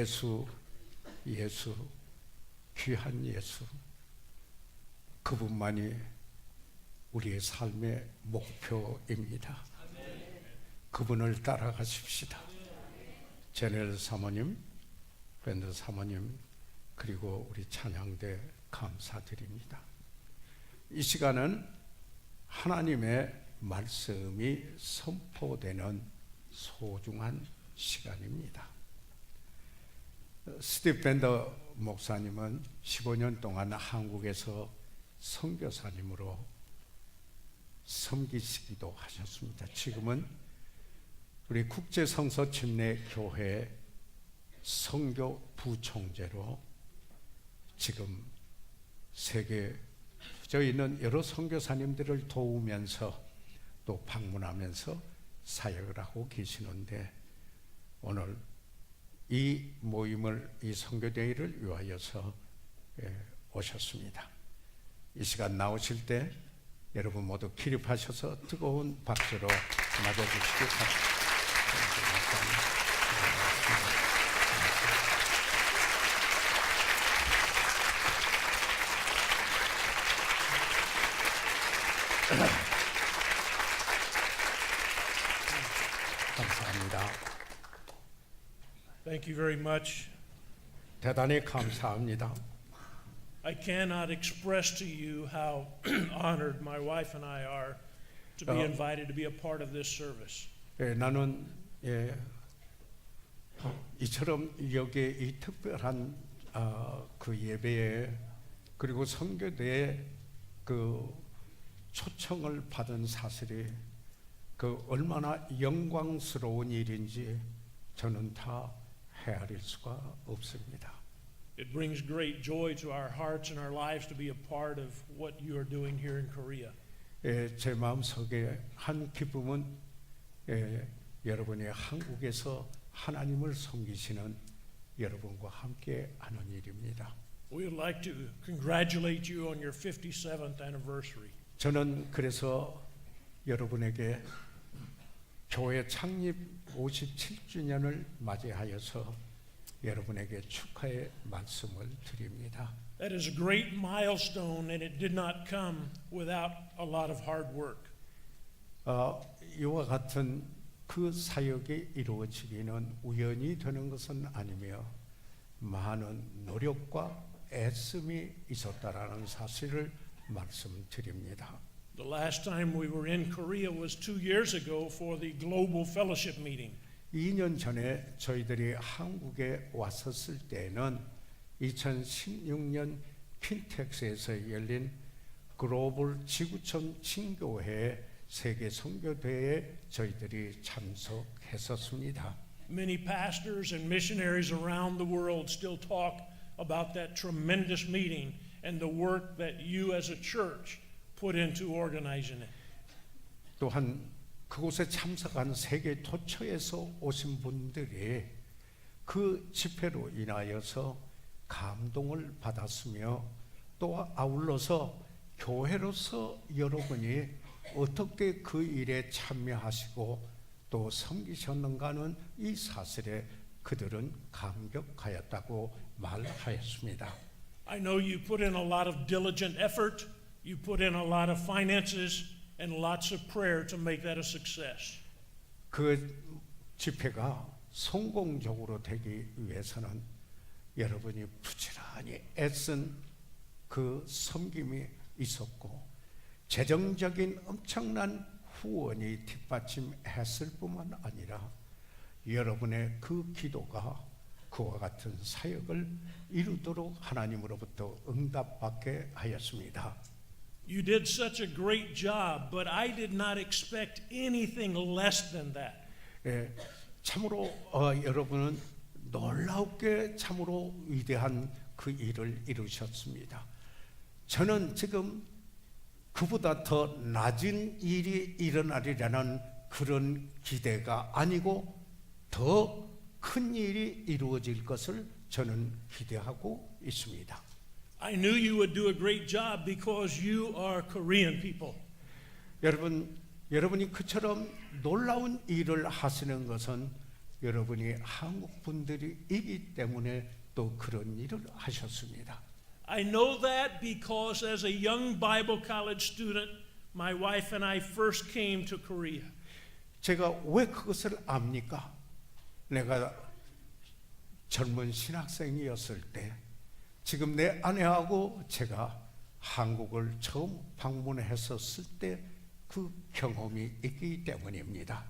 예수, 귀한 예수, 그분만이 우리의 삶의 목표입니다. 그분을 따라가십시다. 제넬 사모님, 밴드 사모님, 그리고 우리 찬양대 감사드립니다. 이 시간은 하나님의 말씀이 선포되는 소중한 시간입니다. 스티브 밴더 목사님은 15년 동안 한국에서 선교사님으로 섬기시기도 하셨습니다. 지금은 우리 국제성서침례교회 선교 부총재로 지금 세계에 있는 여러 선교사님들을 도우면서 또 방문하면서 사역을 하고 계시는데, 오늘 이 모임을, 이 선교대회를 위하여서 오셨습니다. 이 시간 나오실 때 여러분 모두 기립하셔서 뜨거운 박수로 맞아주시기 바랍니다. 감사합니다. Thank you very much. 대단히 감사합니다. I cannot express to you how honored my wife and I are to be invited to be a part of this service. 나는 이처럼 여기에 이 특별한 그 예배에, 그리고 선교대에 그 초청을 받은 사실이 그 얼마나 영광스러운 일인지 저는 다 헤아릴 수가 없습니다. It brings great joy to our hearts and our lives to be a part of what you are doing here in Korea. 제 마음속에 한 기쁨은 여러분이 한국에서 하나님을 섬기시는 여러분과 함께 하는 일입니다. We would like to congratulate you on your 57th anniversary. 저는 그래서 여러분에게 교회 창립 57주년을 맞이하여서 여러분에게 축하의 말씀을 드립니다. That is a great milestone, and it did not come without a lot of hard work. 이와 같은 그 사역이 이루어지기는 우연히 되는 것은 아니며 많은 노력과 애씀이 있었다라는 사실을 말씀드립니다. The last time we were in Korea was 2 years ago for the Global Fellowship Meeting. 2년 전에 저희들이 한국에 왔었을 때는 2016년 킨텍스에서 열린 글로벌 지구촌 친교회 세계 선교대회에 저희들이 참석했었습니다. Many pastors and missionaries around the world still talk about that tremendous meeting and the work that you as a church put into organizing it. 또한 그곳에 참석한 세계 도처에서 오신 분들이 그 집회로 인하여서 감동을 받았으며, 또 아울러서 교회로서 여러분이 어떻게 그 일에 참여하시고 또 섬기셨는가는 이 사실에 그들은 감격하였다고 말하였습니다. I know you put in a lot of diligent effort, you put in a lot of finances and lots of prayer to make that a success. 그 집회가 성공적으로 되기 위해서는 여러분이 부지런히 애쓴 그 섬김이 있었고, 재정적인 엄청난 후원이 뒷받침했을 뿐만 아니라 여러분의 그 기도가 그와 같은 사역을 이루도록 하나님으로부터 응답받게 하였습니다. You did such a great job, but I did not expect anything less than that. 참으로 여러분은 놀랍게 참으로 위대한 그 일을 이루셨습니다. 저는 지금 그보다 더 낮은 일이 일어나리라는 그런 기대가 아니고 더 큰 일이 이루어질 것을 저는 기대하고 있습니다. I knew you would do a great job because you are Korean people. 여러분이 그처럼 놀라운 일을 하시는 것은 여러분이 한국 분들이기 때문에 또 그런 일을 하셨습니다. I know that because as a young Bible college student, my wife and I first came to Korea. 제가 왜 그것을 압니까? 내가 젊은 신학생이었을 때 지금 내 아내하고 제가 한국을 처음 방문했었을 때 그 경험이 있기 때문입니다.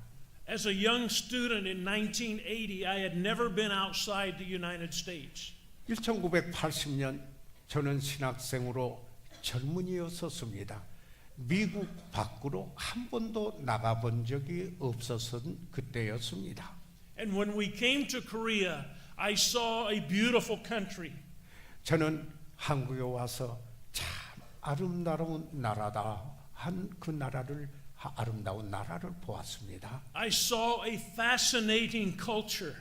As a young student in 1980, I had never been outside the United States. 1980년 저는 신학생으로 젊은이였었습니다. 미국 밖으로 한 번도 나가본 적이 없었던 그때였습니다. And when we came to Korea, I saw a beautiful country. 저는 한국에 와서 참 아름다운 나라다 한 그 나라를 아름다운 나라를 보았습니다. I saw a fascinating culture.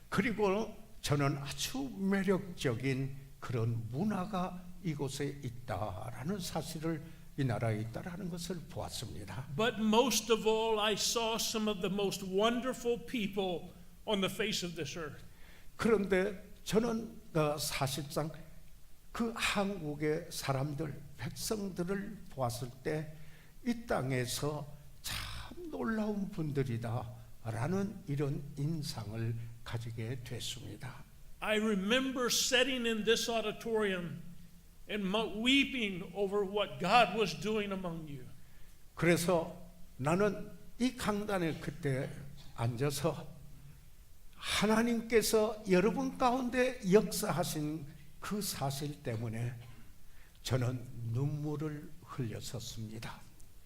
그리고 저는 아주 매력적인 그런 문화가 이곳에 있다라는 사실을 이 나라에 있다라는 것을 보았습니다. But most of all, I saw some of the most wonderful people on the face of this earth. 그런데 저는 사실상 그 한국의 사람들, 백성들을 보았을 때 이 땅에서 참 놀라운 분들이다라는 이런 인상을 가지게 됐습니다. I remember sitting in this auditorium and weeping over what God was doing among you. 그래서 나는 이 강단에 그때 앉아서 하나님께서 여러분 가운데 역사하신 그 사실 때문에 저는 눈물을 흘렸었습니다.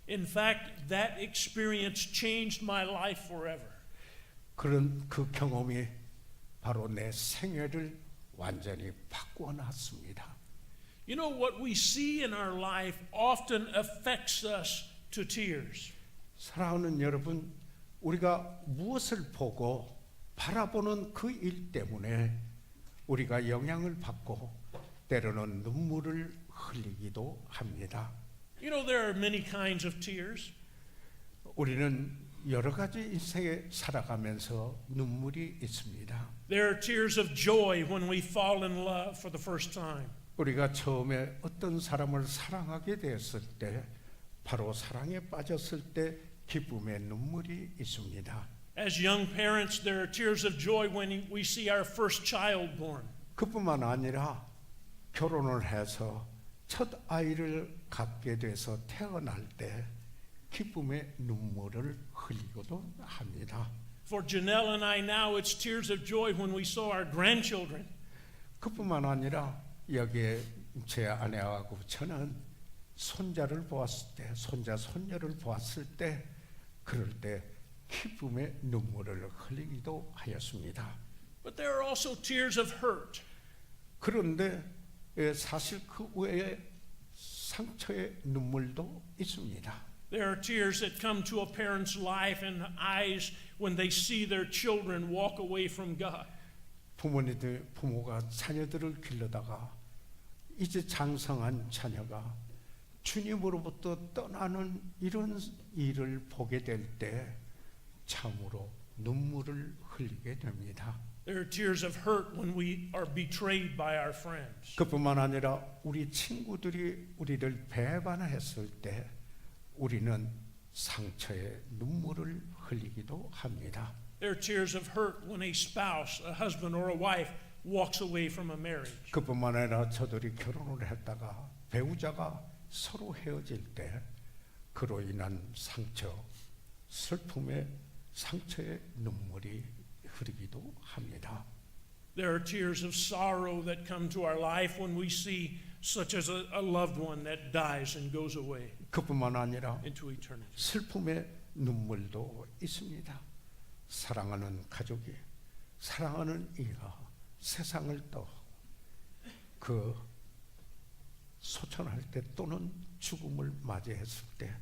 In fact, that experience changed my life forever. 그런 그 경험이 바로 내 생애를 완전히 바꾸어 놨습니다. You know, what we see in our life often affects us to tears. 사랑하는 여러분, 우리가 무엇을 보고 바라보는 그 일 때문에 우리가 영향을 받고 때로는 눈물을 흘리기도 합니다. You know, there are many kinds of tears. 우리는 여러 가지 인생에 살아가면서 눈물이 있습니다. There are tears of joy when we fall in love for the first time. 우리가 처음에 어떤 사람을 사랑하게 되었을 때 바로 사랑에 빠졌을 때 기쁨의 눈물이 있습니다. As young parents, there are tears of joy when we see our first child born. 그뿐만 아니라 결혼을 해서 첫 아이를 갖게 돼서 태어날 때 기쁨의 눈물을 흘리고도 합니다. For Janelle and I now, it's tears of joy when we saw our grandchildren. 그뿐만 아니라 여기에 제 아내하고 저는 손자를 보았을 때, 손자 손녀를 보았을 때 그럴 때 기쁨의 눈물을 흘리기도 하였습니다. But there are also tears of hurt. 그런데 사실 그 외에 상처의 눈물도 있습니다. There are tears that come to a parent's life and eyes when they see their children walk away from God. 부모가 자녀들을 길러다가 이제 장성한 자녀가 주님으로부터 떠나는 이런 일을 보게 될 때 참으로 눈물을 흘리게 됩니다. There are tears of hurt when we are betrayed by our friends. 그뿐만 아니라 우리 친구들이 우리를 배반했을 때 우리는 상처의 눈물을 흘리기도 합니다. There are tears of hurt when a spouse, a husband or a wife walks away from a marriage. 그뿐만 아니라 저들이 결혼을 했다가 배우자가 서로 헤어질 때 그로 인한 상처, 슬픔의 상처의 눈물이 흐르기도 합니다. There are tears of sorrow that come to our life when we see such as a loved one that dies and goes away 그뿐만 아니라 into eternity. 슬픔의 눈물도 있습니다. 사랑하는 가족이, 사랑하는 이가 세상을 떠 그 소천할 때 또는 죽음을 맞이했을 때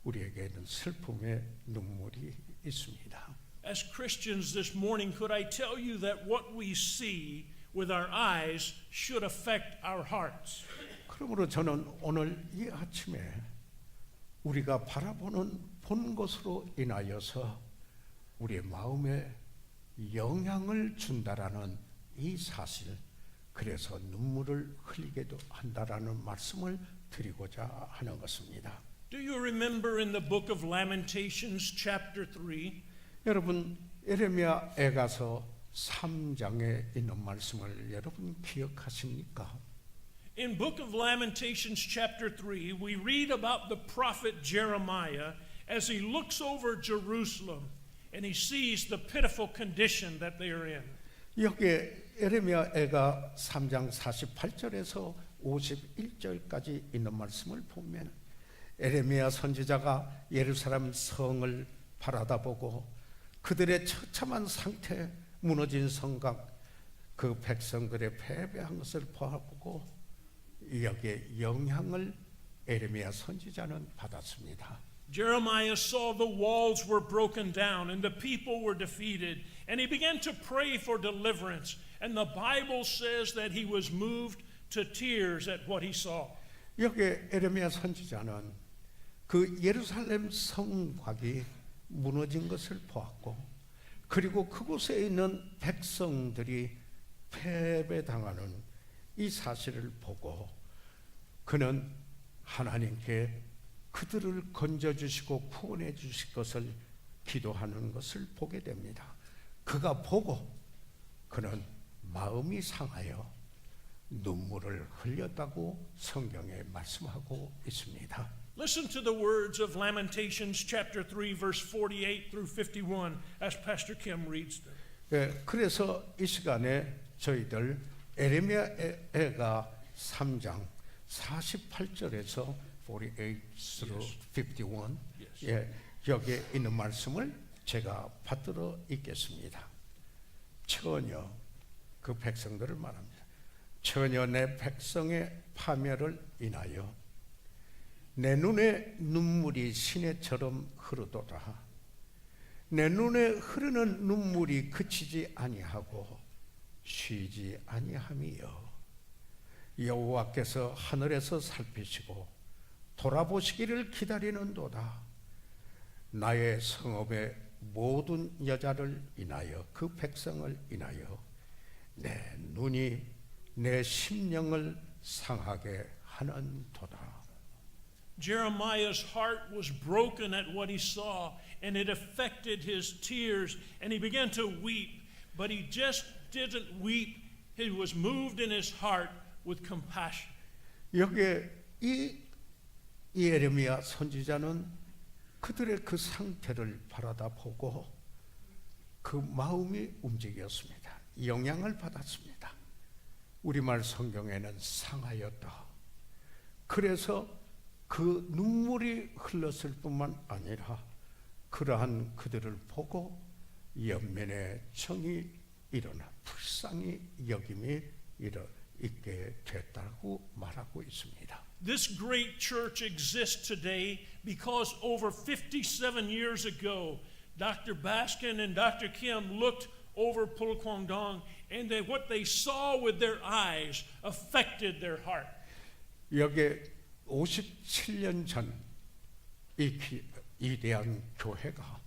우리에게는 슬픔의 눈물이 있습니다. As Christians this morning, could I tell you that what we see with our eyes should affect our hearts? 그러므로 저는 오늘 이 아침에 우리가 바라보는 본 것으로 인하여서 우리의 마음에 영향을 준다라는 이 사실, 그래서 눈물을 흘리게도 한다라는 말씀을 드리고자 하는 것입니다. Do you remember in the book of Lamentations chapter 3? 여러분, 예레미야 애가서 3장에 있는 말씀을 여러분 기억하십니까? In book of Lamentations chapter 3, we read about the prophet Jeremiah as he looks over Jerusalem and he sees the pitiful condition that they are in. 여기에 예레미야 애가 3장 48절에서 51절까지 있는 말씀을 보면 예레미야 선지자가 예루살렘 성을 바라다보고 그들의 처참한 상태, 무너진 성곽, 그 백성들의 패배한 것을 보고 여기에 영향을 예레미야 선지자는 받았습니다. Jeremiah saw the walls were broken down and the people were defeated, and he began to pray for deliverance. And the Bible says that he was moved to tears at what he saw. 여기에 예레미야 선지자는 그 예루살렘 성곽이 무너진 것을 보았고, 그리고 그곳에 있는 백성들이 패배당하는 이 사실을 보고 그는 하나님께 그들을 건져주시고 구원해 주실 것을 기도하는 것을 보게 됩니다. 그가 보고 그는 마음이 상하여 눈물을 흘렸다고 성경에 말씀하고 있습니다. Listen to the words of Lamentations chapter 3 verse 48 through 51 as Pastor Kim reads them. 예, 그래서 이 시간에 저희들 예레미야 애가 3장 48절에서 48 through 51 예, 여기에 있는 말씀을 제가 받들어 읽겠습니다. 처녀, 그 백성들을 말합니다. 처녀 내 백성의 파멸을 인하여 내 눈에 눈물이 시내처럼 흐르도다. 내 눈에 흐르는 눈물이 그치지 아니하고 쉬지 아니함이여. 여호와께서 하늘에서 살피시고 돌아보시기를 기다리는도다. 나의 성읍의 모든 여자를 인하여, 그 백성을 인하여 내 눈이 내 심령을 상하게 하는도다. Jeremiah's heart was broken at what he saw, and it affected his tears, and he began to weep. But he just didn't weep. He was moved in his heart with compassion. 여기에 이 예레미야 선지자는 그들의 그 상태를 바라다 보고 그 마음이 움직였습니다. 영향을 받았습니다. 우리말 성경에는 상하였다. 그래서 그 눈물이 흘렀을 뿐만 아니라 그러한 그들을 보고 연민의 정이 일어나 불쌍히 여김이 있게 됐다고 말하고 있습니다. This great church exists today because over 57 years ago, Dr. Baskin and Dr. Kim looked over Pulkwangdong, and what they saw with their eyes affected their heart. 여기에 57년 전 이 대한 교회가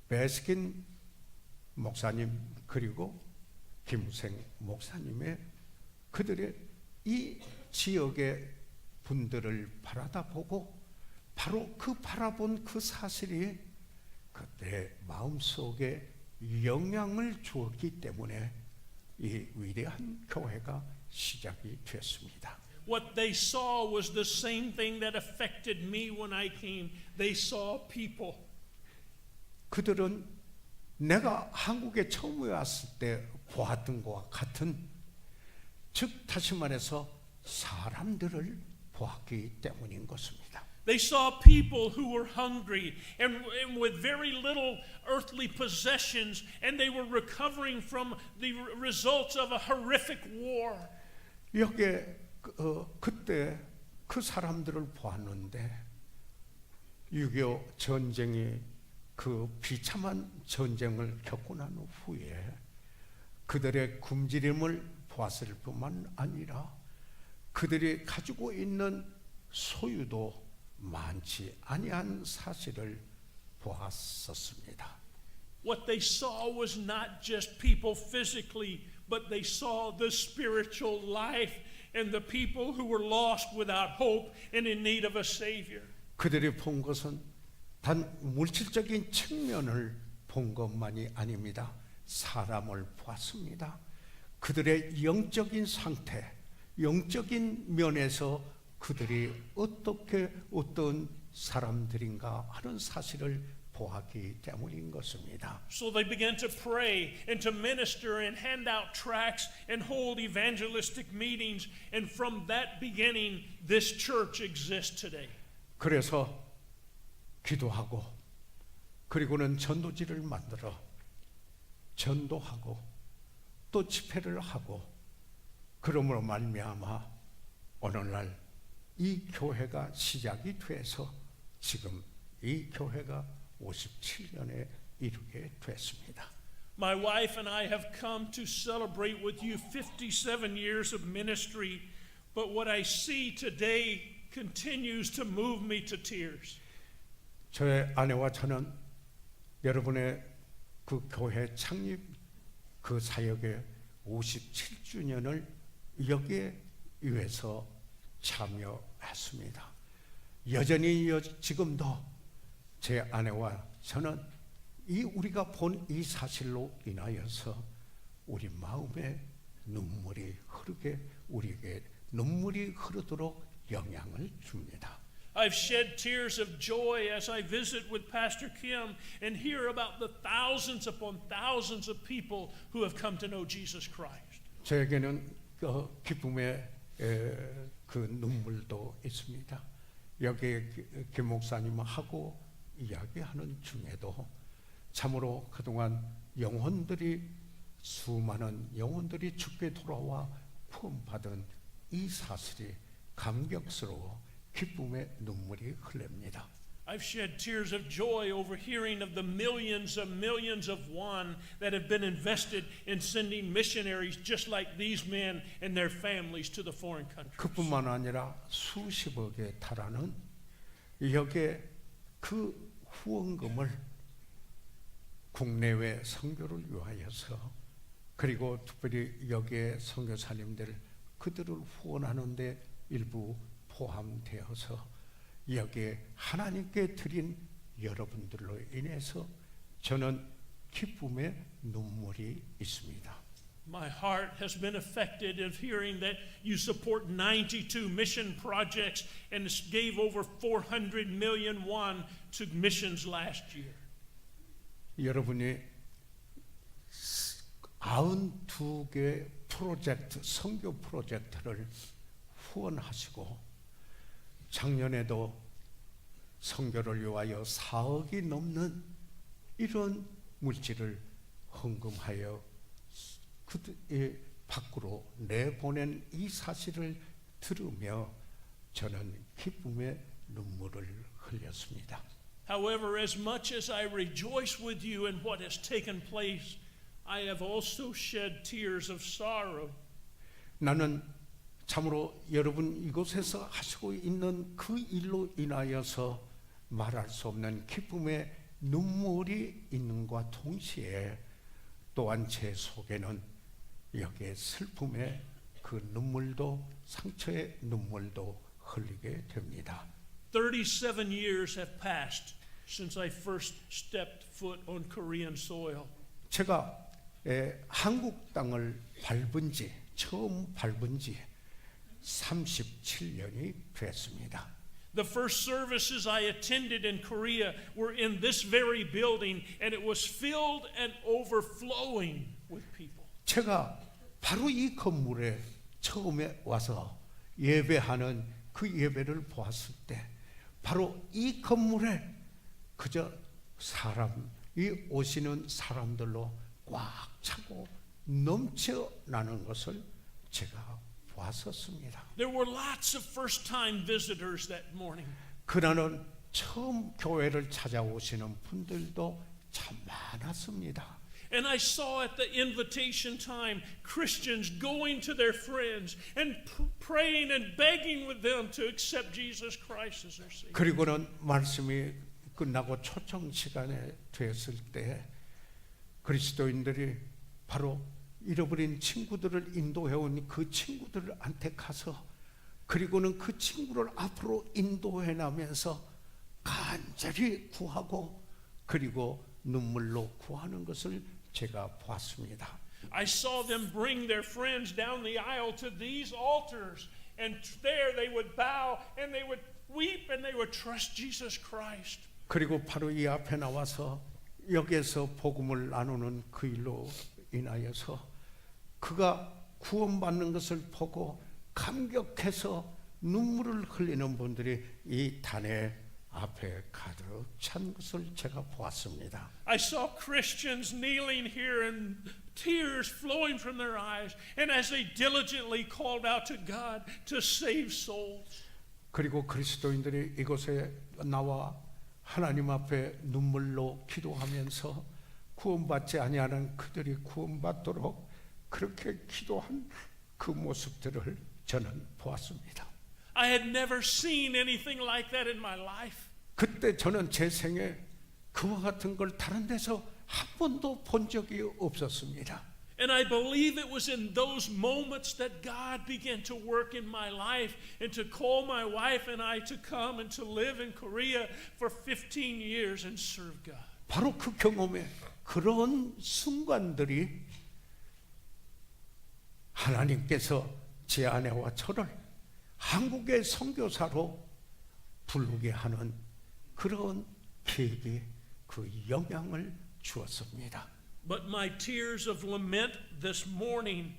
베스킨 목사님 그리고 김우생 목사님의 그들의 이 지역의 분들을 바라다 보고 바로 그 바라본 그 사실이 그때 마음속에 영향을 주었기 때문에 이 위대한 교회가 시작이 됐습니다. What they saw was the same thing that affected me when I came. They saw people. 그들은 내가 한국에 처음 왔을 때 보았던 것과 같은, 즉 다시 말해서 사람들을 보았기 때문인 것입니다. They saw people who were hungry and with very little earthly possessions, and they were recovering from the results of a horrific war. 여기에 그때 그 사람들을 보았는데 6.25 전쟁이 그 비참한 전쟁을 겪고 난 후에 그들의 굶주림을 보았을 뿐만 아니라 그들이 가지고 있는 소유도 많지 아니한 사실을 보았었습니다. what they saw was not just people physically, but they saw the spiritual life and the people who were lost without hope and in need of a Savior. 그들이 본 것은 단 물질적인 측면을 본 것만이 아닙니다. 사람을 보았습니다. 그들의 영적인 상태, 영적인 면에서 그들이 어떻게 어떤 사람들인가 하는 사실을 보았기 때문인 것입니다. So they began to pray and to minister and hand out tracts and hold evangelistic meetings. And from that beginning, this church exists today. 그래서 기도하고 그리고는 전도지를 만들어 전도하고 또 집회를 하고 그러므로 말미암아 오늘날 이 교회가 시작이 돼서 지금 이 교회가 57년에 이르게 됐습니다. My wife and I have come to celebrate with you 57 years of ministry, but what I see today continues to move me to tears. 저의 아내와 저는 여러분의 그 교회 창립 그 사역의 57주년을 여기에 위해서 참여했습니다. 여전히 지금도 제 아내와 저는 이 우리가 본 이 사실로 인하여서 우리 마음에 눈물이 흐르게 우리에게 눈물이 흐르도록 영향을 줍니다. I've shed tears of joy as I visit with Pastor Kim and hear about the thousands upon thousands of people who have come to know Jesus Christ. 저에게는 그 기쁨의 그 눈물도 있습니다. 여기 김 목사님하고 이야기하는 중에도 참으로 그동안 수많은 영혼들이 주께 돌아와 구원받은 이 사실이 감격스러워 기쁨의 눈물이 흘립니다. I've shed tears of joy over hearing of the millions of won that have been invested in sending missionaries just like these men and their families to the foreign countries. 그뿐만 아니라 수십억에 달하는 여기에 그 후원금을 국내외 선교를 위하여서 그리고 특별히 여기에 선교사님들 그들을 후원하는데 일부 포함되어서 여기에 하나님께 드린 여러분들로 인해서 저는 기쁨의 눈물이 있습니다. My heart has been affected of hearing that you support 92 mission projects and gave over 400 million won to missions last year. 여러분이 92개 프로젝트, 선교 프로젝트를 후원하시고 작년에도 선교를 위하여 4억이 넘는 이런 물질을 헌금하여 그들의 밖으로 내보낸 이 사실을 들으며 저는 기쁨의 눈물을 흘렸습니다. However, as much as I rejoice with you in what has taken place, I have also shed tears of sorrow. 나는 참으로 여러분 이곳에서 하시고 있는 그 일로 인하여서 말할 수 없는 기쁨의 눈물이 있는과 동시에 또한 제 속에는 여기에 슬픔의 그 눈물도 상처의 눈물도 흘리게 됩니다. 37 years have passed since I first stepped foot on Korean soil. 제가 한국 땅을 처음 밟은 지 37년이 됐습니다. The first services I attended in Korea were in this very building, and it was filled and overflowing with people. 제가 바로 이 건물에 처음에 와서 예배하는 그 예배를 보았을 때 바로 이 건물에 그저 사람이 오시는 사람들로 꽉 차고 넘쳐나는 것을 제가 보았었습니다. There were lots of first-time visitors that morning. 그날은 처음 교회를 찾아오시는 분들도 참 많았습니다. And I saw at the invitation time Christians going to their friends and praying and begging with them to accept Jesus Christ as their Savior. 그리고는 말씀이 끝나고 초청 시간에 되었을 때 그리스도인들이 바로 잃어버린 친구들을 인도해온 그 친구들한테 가서 그리고는 그 친구를 앞으로 인도해 나면서 간절히 구하고 그리고 눈물로 구하는 것을 제가 보았습니다. I saw them bring their friends down the aisle to these altars, and there they would bow and they would weep and they would trust Jesus Christ. 그리고 바로 이 앞에 나와서 여기에서 복음을 나누는 그 일로 인하여서 그가 구원받는 것을 보고 감격해서 눈물을 흘리는 분들이 이 단에 앞에 가득 찬 것을 제가 보았습니다. I saw Christians kneeling here and tears flowing from their eyes, and as they diligently called out to God to save souls. 그리고 그리스도인들이 이곳에 나와 하나님 앞에 눈물로 기도하면서 구원받지 아니하는 그들이 구원받도록 그렇게 기도한 그 모습들을 저는 보았습니다. I had never seen anything like that in my life. 그때 저는 제 생에 그와 같은 걸 다른 데서 한 번도 본 적이 없었습니다. And I believe it was in those moments that God began to work in my life and to call my wife and I to come and to live in Korea for 15 years and serve God. 바로 그 경험에 그런 순간들이 하나님께서 제 아내와 저를 한국의 선교사로 부르게 하는 그런 계획에 그 영향을 주었습니다. But my tears of lament this morning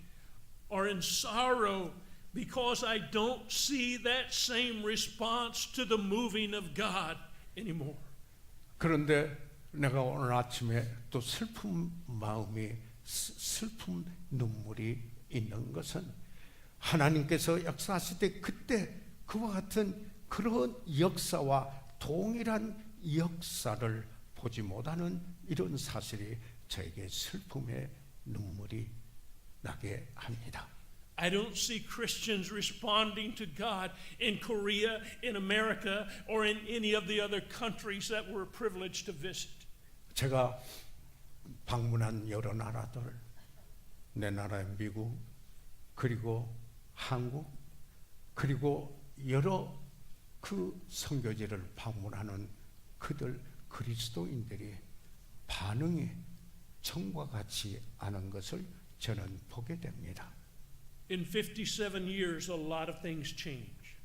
are in sorrow because I don't see that same response to the moving of God anymore. 그런데 내가 오늘 아침에 또 슬픈 마음이 슬픈 눈물이 있는 것은 하나님께서 역사하실 때 그때 그와 같은 그런 역사와 동일한 역사를 보지 못하는 이런 사실이 저에게 슬픔의 눈물이 나게 합니다. I don't see Christians responding to God in Korea, in America, or in any of the other countries that we're privileged to visit. 제가 방문한 여러 나라들, 내 나라의 미국, 그리고 한국, 그리고 여러 그 선교지를 방문하는 그들 그리스도인들이 반응이 전과 같지 않은 것을 저는 보게 됩니다. In 57 years, a lot of things change.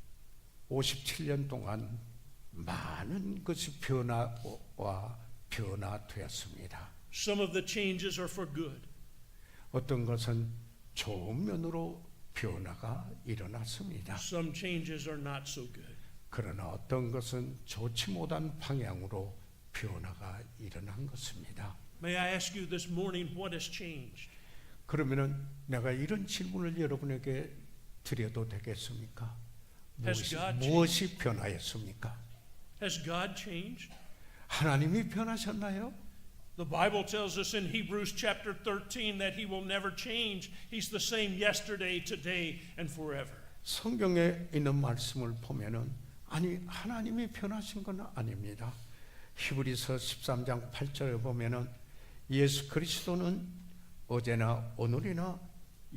57년 동안 많은 것이 변화와 변화되었습니다. Some of the changes are for good. 어떤 것은 좋은 면으로 변화가 일어났습니다. Some changes are not so good. 그러나 어떤 것은 좋지 못한 방향으로 변화가 일어난 것입니다. May I ask you this morning, what has changed? 그러면은 내가 이런 질문을 여러분에게 드려도 되겠습니까? 무엇이 변화했습니까? Has God changed? 하나님이 변하셨나요? The Bible tells us in Hebrews chapter 13 that He will never change. He's the same yesterday, today, and forever. 성경에 있는 말씀을 보면은 아니 하나님이 변하신 건 아닙니다. 히브리서 13장 8절에 보면은 예수 그리스도는 어제나 오늘이나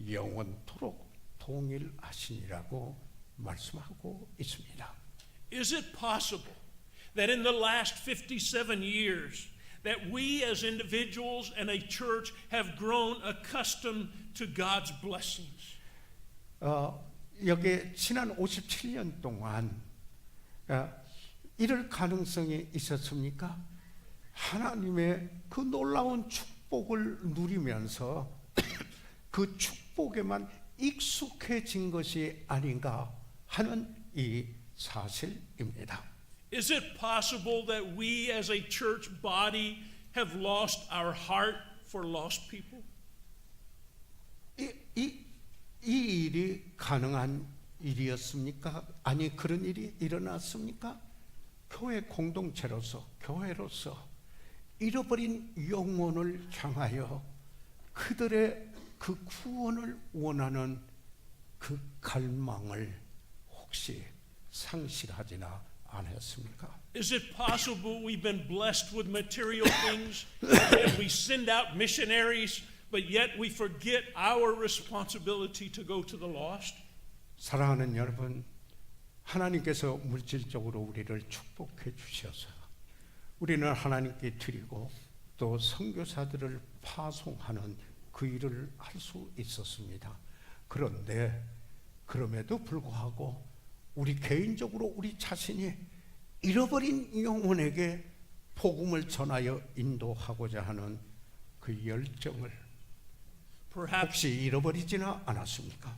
영원토록 동일하시니라고 말씀하고 있습니다. Is it possible that in the last 57 years that we as individuals and a church have grown accustomed to God's blessings? 여기 지난 57년 동안 이럴 가능성이 있었습니까? 하나님의 그 놀라운 축복을 누리면서 그 축복에만 익숙해진 것이 아닌가 하는 이 사실입니다. Is it possible that we as a church body have lost our heart for lost people? 이 일이 가능한 일이었습니까? 아니 그런 일이 일어났습니까? 교회 공동체로서 교회로서 잃어버린 영혼을 향하여 그들의 그 구원을 원하는 그 갈망을 혹시 상실하지나 안 했습니까? Is it possible we've been blessed with material things and we send out missionaries, but yet we forget our responsibility to go to the lost? 사랑하는 여러분, 하나님께서 물질적으로 우리를 축복해 주셔서 우리는 하나님께 드리고 또 선교사들을 파송하는 그 일을 할 수 있었습니다. 그런데 그럼에도 불구하고 우리 개인적으로 우리 자신이 잃어버린 영혼에게 복음을 전하여 인도하고자 하는 그 열정을 Perhaps, 혹시 잃어버리지는 않았습니까?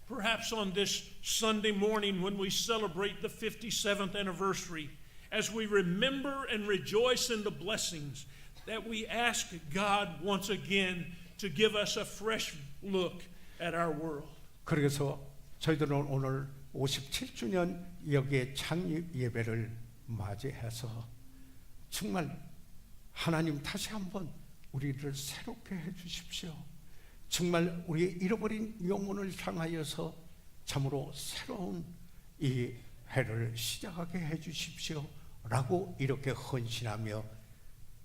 perhaps on this Sunday morning when we celebrate the 57th anniversary, as we remember and rejoice in the blessings, that we ask God once again to give us a fresh look at our world. 그래서 저희들은 오늘 57주년 여기에 창립 예배를 맞이해서 정말 하나님 다시 한번 우리를 새롭게 해 주십시오. 정말 우리의 잃어버린 영혼을 향하여서 참으로 새로운 이 해를 시작하게 해 주십시오. 라고 이렇게 헌신하며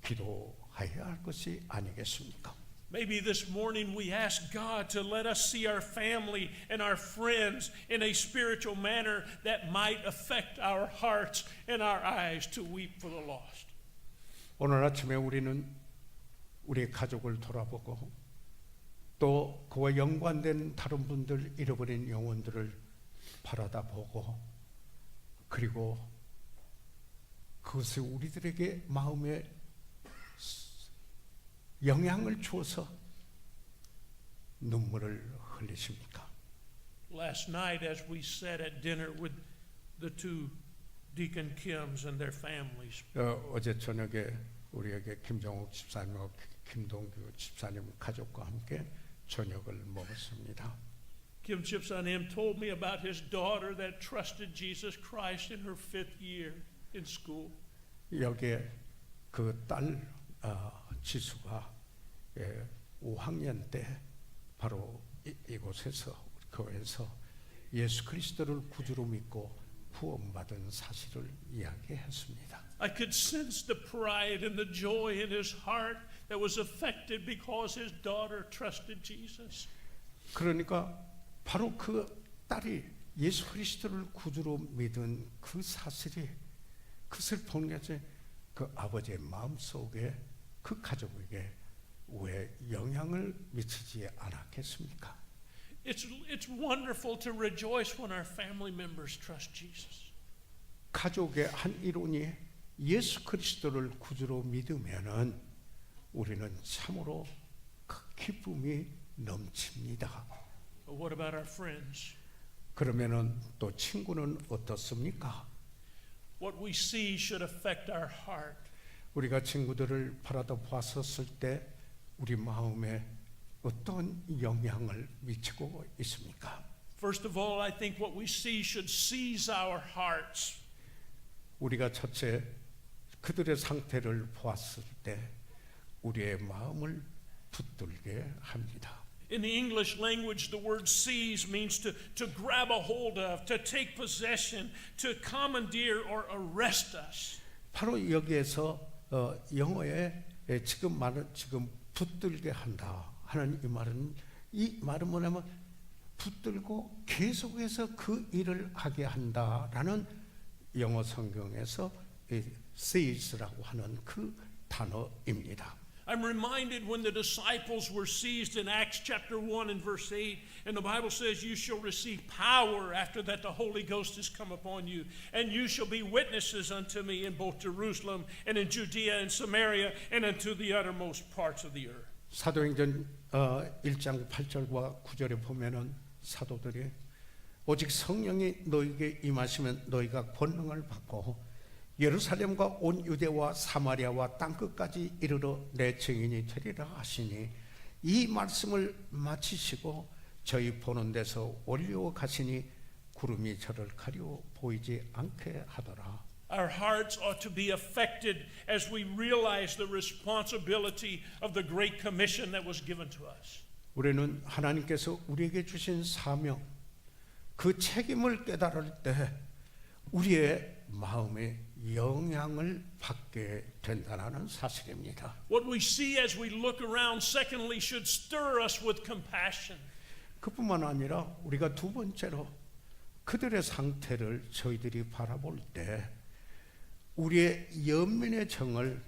기도해야 할 것이 아니겠습니까? Maybe this morning we ask God to let us see our family and our friends in a spiritual manner that might affect our hearts and our eyes to weep for the lost. 오늘 아침에 우리는 우리 가족을 돌아보고 또 그와 연관된 다른 분들 잃어버린 영혼들을 바라다 보고 그리고 그것이 우리들에게 마음에 영향을 주어서 눈물을 흘리십니까? Last night as we sat at dinner with the two Deacon Kims and their families, 어제 저녁에 우리에게 김정욱 집사님과 김동규 집사님 가족과 함께 저녁을 먹었습니다. Kim Chipsanim told me about his daughter that trusted Jesus Christ in her 5th year in school. 여기에 그 딸 지수가 5학년 때 바로 이곳에서 교회에서 예수 그리스도를 구주로 믿고 구원받은 사실을 이야기했습니다. I could sense the pride and the joy in his heart that was affected because his daughter trusted Jesus. 그러니까 바로 그 딸이 예수 그리스도를 구주로 믿은 그 사실이 그것을 보는 게 그 아버지의 마음속에 그 가족에게 왜 영향을 미치지 않았겠습니까? It's wonderful to rejoice when our family members trust Jesus. 가족의 한 일원이 예수 그리스도를 구주로 믿으면은 우리는 참으로 그 기쁨이 넘칩니다. But what about our friends? 그러면은 또 친구는 어떻습니까? What we see should affect our heart. 우리가 친구들을 바라다 보았을 때 우리 마음에 어떤 영향을 미치고 있습니까? First of all, I think what we see should seize our hearts. 우리가 첫째 그들의 상태를 보았을 때 우리의 마음을 붙들게 합니다. In the English language, the word seize means to grab a hold of, to take possession, to commandeer or arrest us. 바로 여기에서 영어에 지금 붙들게 한다 하는 이 말은 뭐냐면 붙들고 계속해서 그 일을 하게 한다라는 영어 성경에서 seize라고 하는 그 단어입니다. I'm reminded when the disciples were seized in Acts chapter 1 and verse 8, and the Bible says, "You shall receive power after that the Holy Ghost has come upon you, and you shall be witnesses unto me in both Jerusalem and in Judea and Samaria and unto the uttermost parts of the earth." 사도행전 1장 8절과 9절에 보면은 사도들이 오직 성령이 너희에게 임하시면 너희가 권능을 받고 예루살렘과 온 유대와 사마리아와 땅끝까지 이르러 내 증인이 되리라 하시니 이 말씀을 마치시고 저희 보는 데서 올려 가시니 구름이 저를 가리워 보이지 않게 하더라. Our hearts ought to be affected as we realize the responsibility of the Great Commission that was given to us. 우리는 하나님께서 우리에게 주신 사명, 그 책임을 깨달을 때 우리의 마음의 영향을 받게 된다는 사실입니다. What we see as we look around, secondly, should stir us with compassion. 그뿐만 아니라 우리가 두 번째로 그들의 상태를 저희들이 바라볼 때 우리의 연민의 정을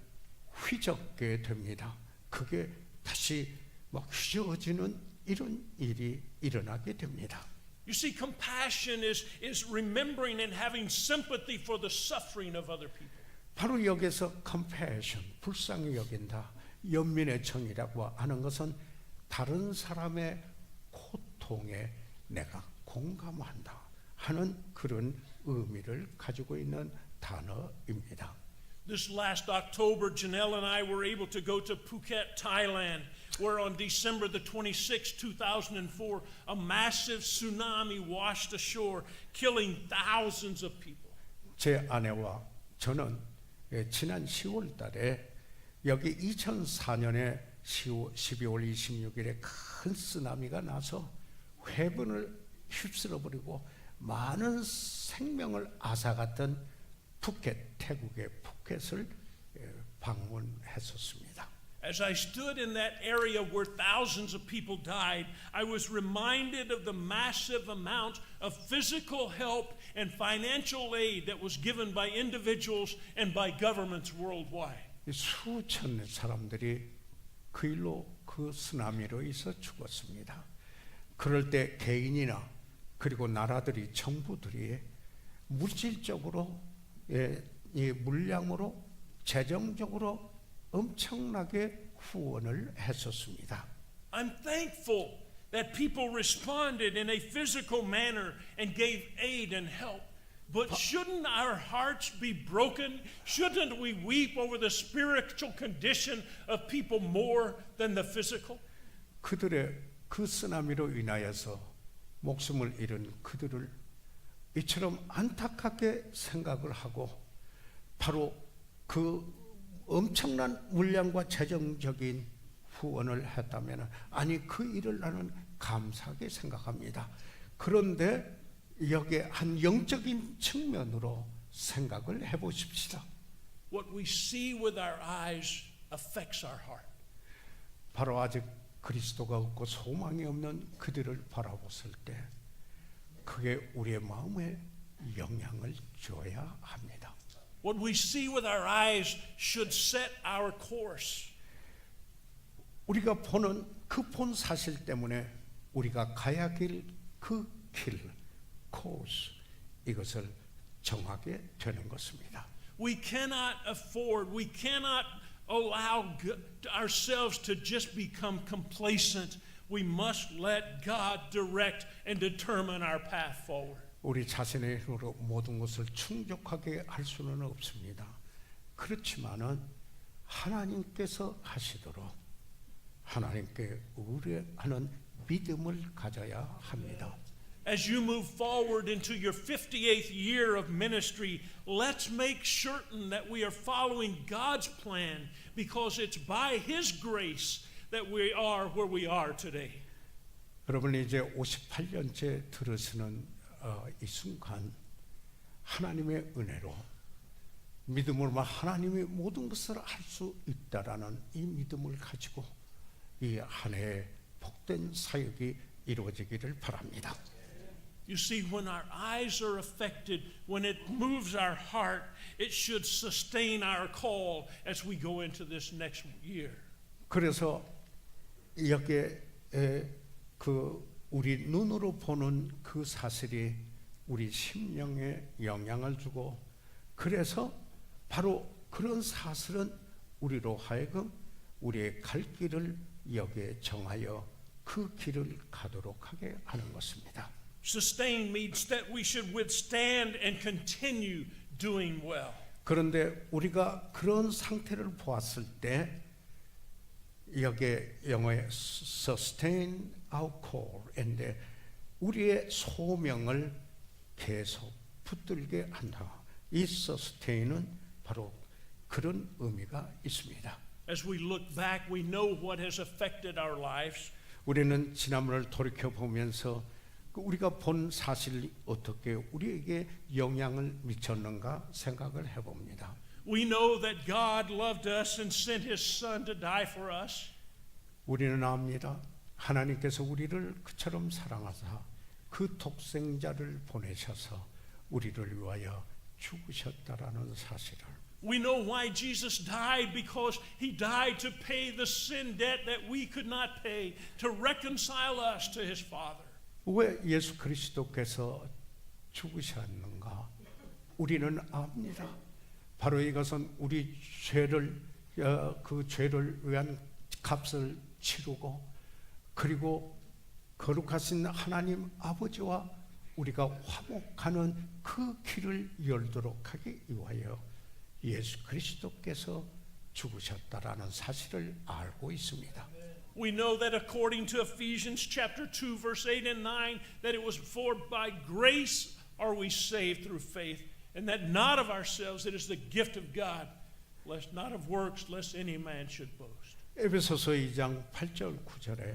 휘젓게 됩니다. 그게 다시 막 휘저어지는 이런 일이 일어나게 됩니다. You see, compassion is remembering and having sympathy for the suffering of other people. 바로 여기서 compassion, 불쌍히 여긴다, 연민의 정이라고 하는 것은 다른 사람의 고통에 내가 공감한다 하는 그런 의미를 가지고 있는 단어입니다. This last October, Janelle and I were able to go to Phuket, Thailand, where on December the 26th, 2004, a massive tsunami washed ashore, killing thousands of people. 제 아내와 저는 지난 10월 달에 여기 2004년에 12월 26일에 큰 쓰나미가 나서 회분을 휩쓸어버리고 많은 생명을 앗아갔던 푸켓, 태국의 푸켓을 방문했었습니다. As I stood in that area where thousands of people died, I was reminded of the massive amount of physical help and financial aid that was given by individuals and by governments worldwide. 수천 사람들이 그 일로 그 쓰나미로 인해서 죽었습니다. 그럴 때 개인이나 그리고 나라들이, 정부들이 물질적으로, 이 물량으로, 재정적으로 엄청나게 후원을 했었습니다. I'm thankful that people responded in a physical manner and gave aid and help. But shouldn't our hearts be broken? Shouldn't we weep over the spiritual condition of people more than the physical? 그들의 그 쓰나미로 인하여서 목숨을 잃은 그들을 이처럼 안타깝게 생각을 하고 바로 그 엄청난 물량과 재정적인 후원을 했다면 아니 그 일을 나는 감사하게 생각합니다. 그런데 여기에 한 영적인 측면으로 생각을 해보십시다. What we see with our eyes affects our heart. 바로 아직 그리스도가 없고 소망이 없는 그들을 바라봤을 때 그게 우리의 마음에 영향을 줘야 합니다. What we see with our eyes should set our course. 우리가 보는 그 본 사실 때문에 우리가 가야 할 그 길, 코스, 이것을 정하게 되는 것입니다. We cannot afford, we cannot allow ourselves to just become complacent. We must let God direct and determine our path forward. 우리 자신의 힘으로 모든 것을 충족하게 할 수는 없습니다. 그렇지만은 하나님께서 하시도록 하나님께 의뢰하는 믿음을 가져야 합니다. As you move forward into your 58th year of ministry, let's make certain that we are following God's plan because it's by His grace that we are where we are today. 여러분이 이제 58년째 들으시는 이 순간 하나님의 은혜로 믿음으로 하나님이 모든 것을 할 수 있다라는 이 믿음을 가지고 이 한 해의 복된 사역이 이루어지기를 바랍니다. You see, when our eyes are affected, when it moves our heart, it should sustain our call as we go into this next year. 그래서 여기에 그 우리 눈으로 보는 그 사실이 우리 심령에 영향을 주고 그래서 바로 그런 사실은 우리로 하여금 우리의 갈 길을 여기에 정하여 그 길을 가도록 하게 하는 것입니다. Sustain means that we should withstand and continue doing well. 그런데 우리가 그런 상태를 보았을 때 여기에 영어에 sustain our core, 우리의 소명을 계속 붙들게 한다. 이 sustain은 바로 그런 의미가 있습니다. As we look back, we know what has affected our lives. 우리는 지난번을 돌이켜 보면서 우리가 본 사실이 어떻게 우리에게 영향을 미쳤는가 생각을 해봅니다. We know that God loved us and sent His Son to die for us. 우리는 압니다. 하나님께서 우리를 그처럼 사랑하사 그 독생자를 보내셔서 우리를 위하여 죽으셨다라는 사실을. We know why Jesus died, because He died to pay the sin debt that we could not pay, to reconcile us to His Father. 왜 예수 그리스도께서 죽으셨는가? 우리는 압니다. 바로 이것은 우리 죄를 그 죄를 위한 값을 치르고 그리고 거룩하신 하나님 아버지와 우리가 화목하는 그 길을 열도록 하기 위하여 예수 그리스도께서 죽으셨다라는 사실을 알고 있습니다. We know that according to Ephesians chapter 2 verse 8 and 9 that it was for by grace are we saved through faith and that not of ourselves, it is the gift of God, lest not of works, lest any man should boast. 에베소서 2장 8절 9절에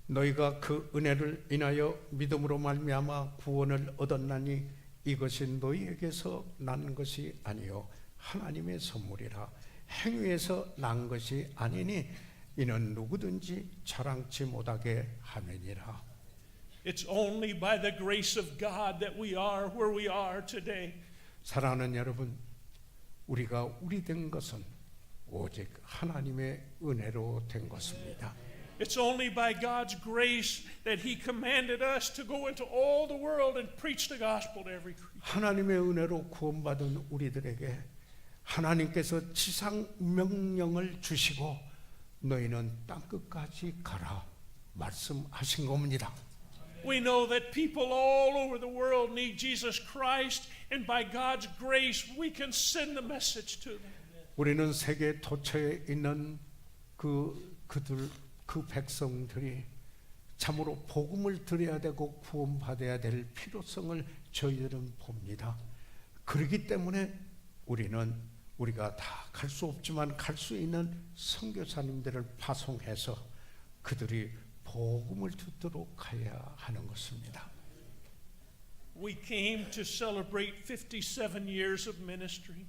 너희가 그 은혜를 인하여 믿음으로 말미암아 구원을 얻었나니 이것이 너희에게서 난 것이 아니요 하나님의 선물이라 행위에서 난 것이 아니니 이는 누구든지 자랑치 못하게 하느니라. It's only by the grace of God that we are where we are today. 사랑하는 여러분, 우리가 우리 된 것은 오직 하나님의 은혜로 된 것입니다. It's only by God's grace that He commanded us to go into all the world and preach the gospel to every creature. 하나님의 은혜로 구원받은 우리들에게 하나님께서 지상 명령을 주시고 너희는 땅끝까지 가라 말씀하신 겁니다. We know that people all over the world need Jesus Christ, and by God's grace we can send the message to them. 우리는 세계 도처에 있는 그 백성들이 참으로 복음을 드려야 되고 구원받아야 될 필요성을 저희들은 봅니다. 그렇기 때문에 우리가 다 갈 수 없지만 갈 수 있는 선교사님들을 파송해서 그들이 복음을 듣도록 해야 하는 것입니다. We came to celebrate 57 years of ministry.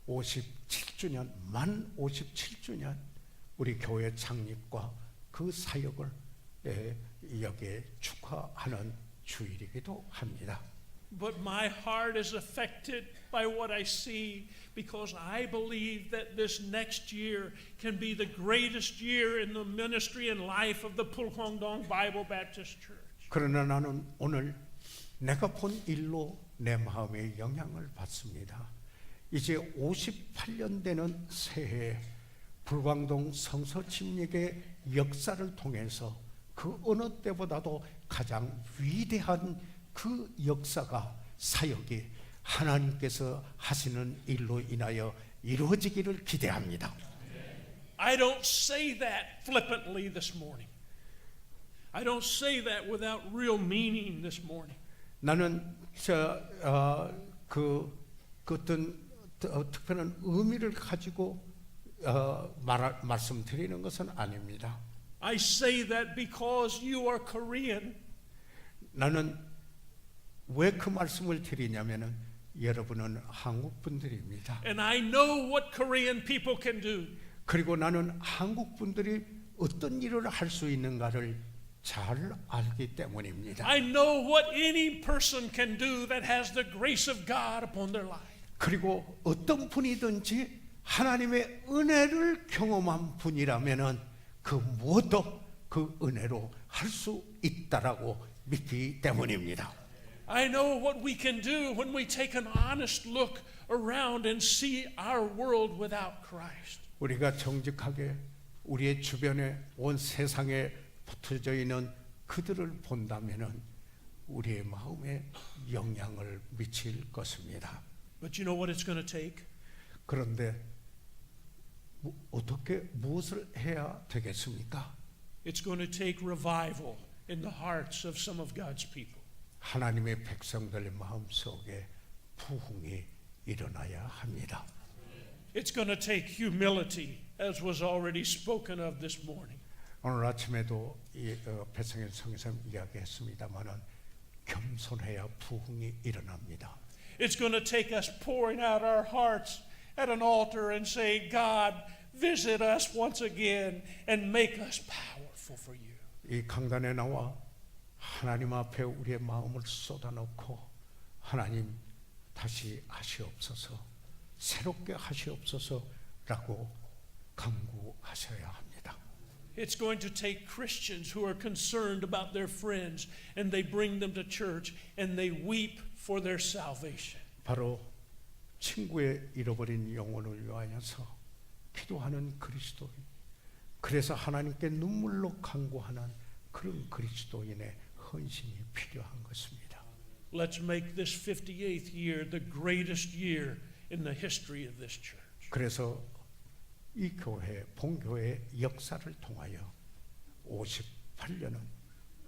57주년, 만 57주년 우리 교회 창립과 그 사역을 여기에 축하하는 주일이기도 합니다. But my heart is affected by what I see because I believe that this next year can be the greatest year in the ministry and life of the Pulkwangdong Bible Baptist Church. 그러나 나는 오늘 내가 본 일로 내 마음에 영향을 받습니다. 이제 58년 되는 새해에 불광동 성서 침략의 역사를 통해서 그 어느 때보다도 가장 위대한 그 역사가 사역이 하나님께서 하시는 일로 인하여 이루어지기를 기대합니다. I don't say that flippantly this morning. I don't say that without real meaning this morning. 나는 어떤 특별한 의미를 가지고 말씀드리는 것은 아닙니다. I say that because you are Korean. 나는 왜 그 말씀을 드리냐면은 여러분은 한국 분들입니다. And I know what Korean people can do. 그리고 나는 한국 분들이 어떤 일을 할 수 있는가를 잘 알기 때문입니다. I know what any person can do that has the grace of God upon their life. 그리고 어떤 분이든지 하나님의 은혜를 경험한 분이라면은 그 무엇도 그 은혜로 할 수 있다라고 믿기 때문입니다. I know what we can do when we take an honest look around and see our world without Christ. 우리가 정직하게 우리의 주변에 온 세상에 붙어져 있는 그들을 본다면은 우리의 마음에 영향을 미칠 것입니다. But you know what it's going to take? 그런데 어떻게 무엇을 해야 되겠습니까? It's going to take revival in the hearts of some of God's people. 하나님의 백성들의 마음 속에 부흥이 일어나야 합니다. It's going to take humility, as was already spoken of this morning. 오늘 아침에도 배성현 성에서 이야기했습니다마는 겸손해야 부흥이 일어납니다. It's going to take us pouring out our hearts at an altar and say, God, visit us once again and make us powerful for you. 이 강단에 나와 하나님 앞에 우리의 마음을 쏟아놓고 하나님 다시 하시옵소서, 새롭게 하시옵소서라고 간구하셔야 합니다. It's going to take Christians who are concerned about their friends and they bring them to church and they weep for their salvation. 바로 친구의 잃어버린 영혼을 위하여서 기도하는 그리스도인, 그래서 하나님께 눈물로 간구하는 그런 그리스도인의 헌신이 필요한 것입니다. Let's make this 58th year the greatest year in the history of this church. 그래서 이 교회, 본교회의 역사를 통하여 58년은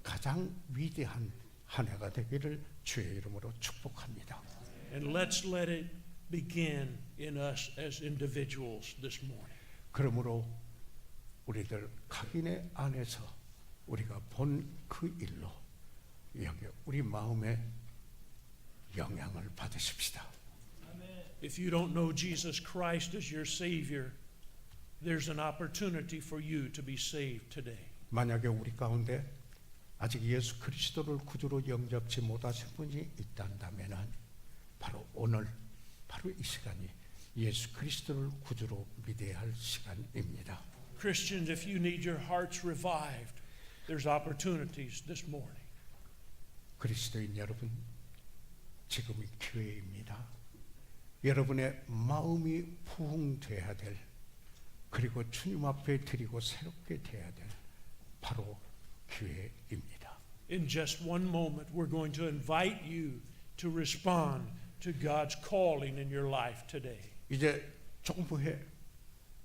가장 위대한 한 해가 되기를 주의 이름으로 축복합니다. And let's let it begin in us as individuals this morning. 그러므로 우리들 각인의 안에서 우리가 본 그 일로 여기 우리 마음에 영향을 받으십시다. If you don't know Jesus Christ as your Savior, there's an opportunity for you to be saved today. 만약에 우리 가운데 아직 예수 그리스도를 구주로 영접지 못하신 분이 있다면은 바로 오늘, 바로 이 시간이 예수 그리스도를 구주로 믿어야 할 시간입니다. Christians, if you need your hearts revived, there's opportunities this morning. 그리스도인 여러분, 지금이 기회입니다. 여러분의 마음이 부흥돼야 될, 그리고 주님 앞에 드리고 새롭게 돼야 될 바로 기회입니다. In just one moment, we're going to invite you to respond to God's calling in your life today. 이제 조금 후에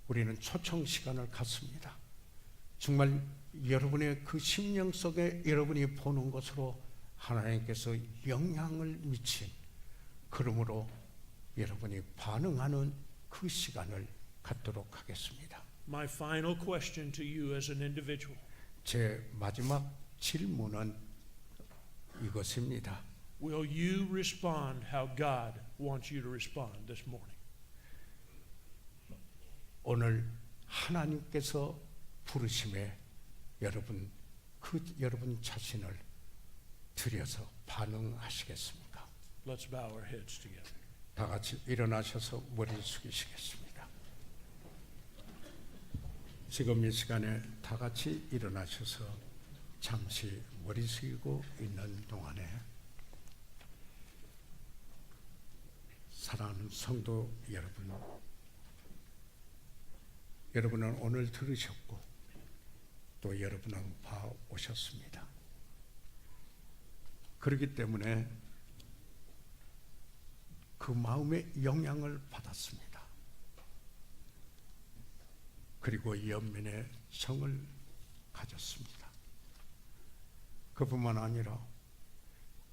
우리는 초청 시간을 갖습니다. 정말 여러분의 그 심령 속에 여러분이 보는 것으로 하나님께서 영향을 미친, 그러므로 여러분이 반응하는 그 시간을 갖도록 하겠습니다. My final question to you as an individual. 제 마지막 질문은 이것입니다. Will you respond how God wants you to respond this morning? 오늘 하나님께서 부르심에 여러분 여러분 자신을 들여서 반응하시겠습니까? Let's bow our heads together. 다 같이 일어나셔서 머리를 숙이시겠습니다. 지금 이 시간에 다 같이 일어나셔서 잠시 머리 숙이고 있는 동안에 사랑하는 성도 여러분, 여러분은 오늘 들으셨고 또 여러분은 봐오셨습니다. 그렇기 때문에 그 마음의 영향을 받았습니다. 그리고 연민의 성을 가졌습니다. 그뿐만 아니라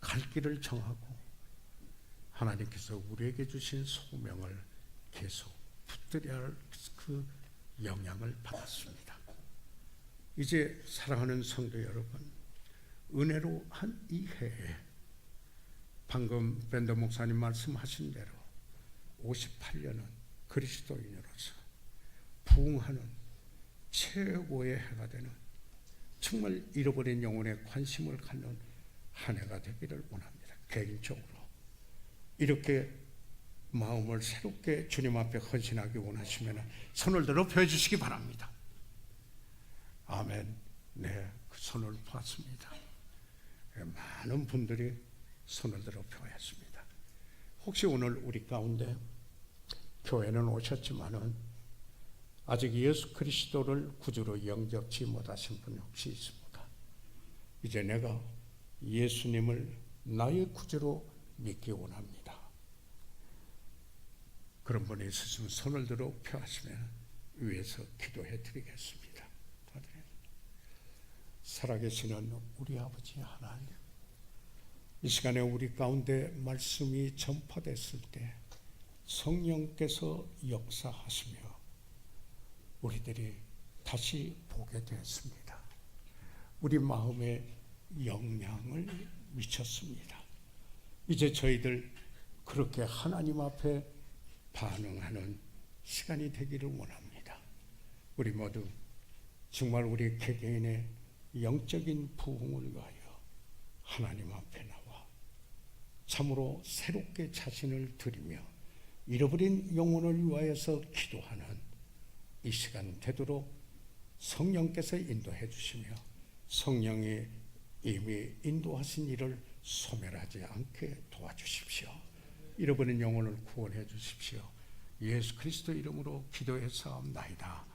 갈 길을 정하고 하나님께서 우리에게 주신 소명을 계속 붙들어야 할 그 영향을 받았습니다. 이제 사랑하는 성도 여러분, 은혜로 한 이 해에 방금 밴더 목사님 말씀하신 대로 58년은 그리스도인으로서 부흥하는 최고의 해가 되는, 정말 잃어버린 영혼에 관심을 갖는 한 해가 되기를 원합니다. 개인적으로 이렇게 마음을 새롭게 주님 앞에 헌신하기 원하시면 손을 들어 펴주시기 바랍니다. 아멘. 네, 그 손을 펴왔습니다. 많은 분들이 손을 들어 펴왔습니다. 혹시 오늘 우리 가운데 교회는 오셨지만은 아직 예수 그리스도를 구주로 영접지 못하신 분 혹시 있습니까? 이제 내가 예수님을 나의 구주로 믿기 원합니다. 그런 분이 있으시면 손을 들어 펴하시면 위에서 기도해 드리겠습니다. 살아계시는 우리 아버지 하나님, 이 시간에 우리 가운데 말씀이 전파됐을 때 성령께서 역사하시며 우리들이 다시 보게 되었습니다. 우리 마음에 영향을 미쳤습니다. 이제 저희들 그렇게 하나님 앞에 반응하는 시간이 되기를 원합니다. 우리 모두 정말 우리 개개인의 영적인 부흥을 위하여 하나님 앞에 나와 참으로 새롭게 자신을 드리며 잃어버린 영혼을 위하여서 기도하는 이 시간 되도록 성령께서 인도해 주시며 성령이 이미 인도하신 일을 소멸하지 않게 도와주십시오. 잃어버린 영혼을 구원해 주십시오. 예수 그리스도 이름으로 기도해 사옵나이다.